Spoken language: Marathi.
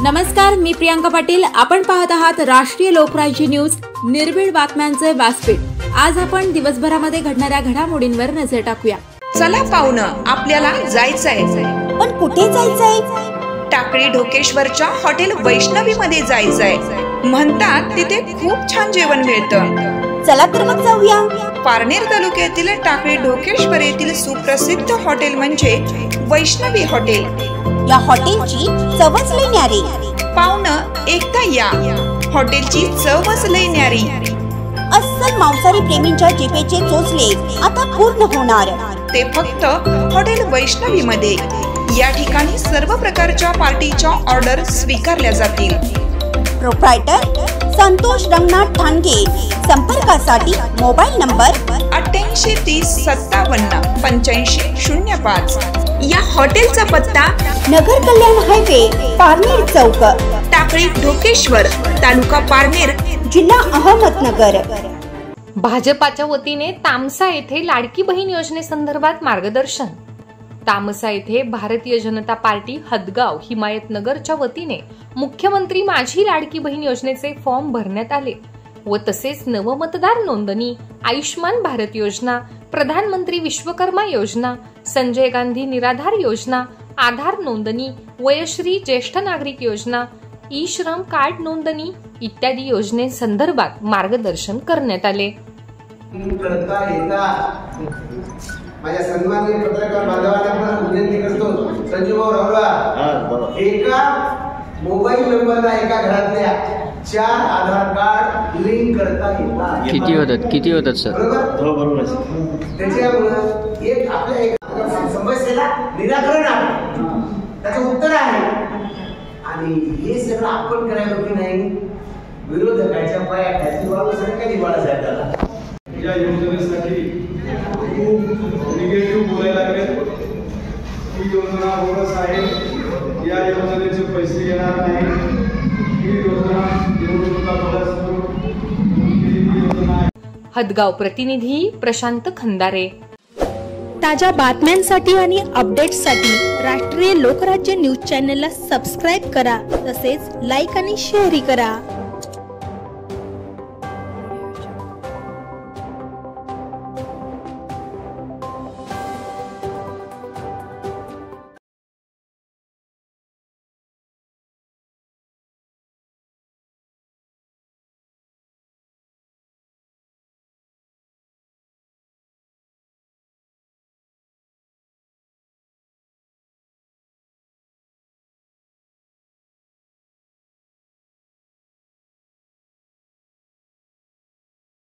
नमस्कार, मी प्रियांका पाटील. आपण पाहत आहात राष्ट्रीय लोकराज्य न्यूज, निर्भीड बातम्यांचे व्यासपीठ. आज आपण दिवसभरामध्ये घडणाऱ्या घडामोडींवर नजर टाकूया. चला पाहुणं, आपल्याला जायचंय. पण कुठे जायचंय? टाकळी ढोकेश्वरच्या हॉटेल वैष्णवी मध्ये जायचंय. म्हणतात तिथे खूप छान जेवण मिळतं. चला तर मग जाऊया. पारनेर तालुक्यातील टाकळी ढोकेश्वर येथील सुप्रसिद्ध हॉटेल म्हणजे वैष्णवी हॉटेल. या हॉटेलची चवच लई न्यारी. पाहुणं, एकदा या. हॉटेलची चवच लई न्यारी. अस्सल मांसाहारी प्रेमींच्या जिभेचे चोचले आता पूर्ण होणार. ते फक्त हॉटेल वैष्णवी मध्ये. या ठिकाणी सर्व प्रकारच्या पार्टीच्या ऑर्डर स्वीकारल्या जातील. प्रोप्रायटर संतोष रंगनाथ ठाणगे. संपर्कासाठी मोबाईल नंबर 8830578505. या हॉटेलचा पत्ता नगर कल्याण हायवे, पारनेर चौक, टाकळी ढोकेश्वर, तालुका पारनेर, जिल्हा अहमदनगर. भाजपाच्या वतीने तामसा येथे लाडकी बहीण योजनेसंदर्भात मार्गदर्शन. तामसा येथे भारतीय जनता पार्टी हदगाव हिमायतनगरच्या वतीने मुख्यमंत्री माझी लाडकी बहीण योजनेचे फॉर्म भरण्यात आले व तसेच नवमतदार नोंदणी, आयुष्मान भारत योजना, प्रधानमंत्री विश्वकर्मा योजना, संजय गांधी निराधार योजना, आधार नोंदणी, वयश्री ज्येष्ठ नागरिक योजना, ई श्रम कार्ड नोंदणी इत्यादी योजनेसंदर्भात मार्गदर्शन करण्यात आले. माझ्या सन्माननीय पत्रकार बांधवांना पण विनंती करतो, संजूभाऊ रावला, एका मोबाईल नंबरला एका घरातल्या 4 आधार कार्ड लिंक करता येतात. किती होतात सर? बरोबर. त्याच्यामुळे एक आपल्या समस्येला निराकरण आहे, त्याचं उत्तर आहे. आणि हे सगळं आपण करायला की नाही, विरोधकाच्या पायाखाली सगळं काही बाळासाहेब त्याला या योजनेसाठी खूप निगेटिव्ह बोलायला लागले. ही योजना बोगस आहे, या योजनेचे पैसे येणार नाही, ही योजना हदगाव प्रतिनिधी प्रशांत खंदारे. ताज्या बातम्यांसाठी आणि अपडेट्ससाठी राष्ट्रीय लोकराज्य न्यूज चॅनलला सबस्क्राईब करा. तसेच लाईक आणि शेअरही करा.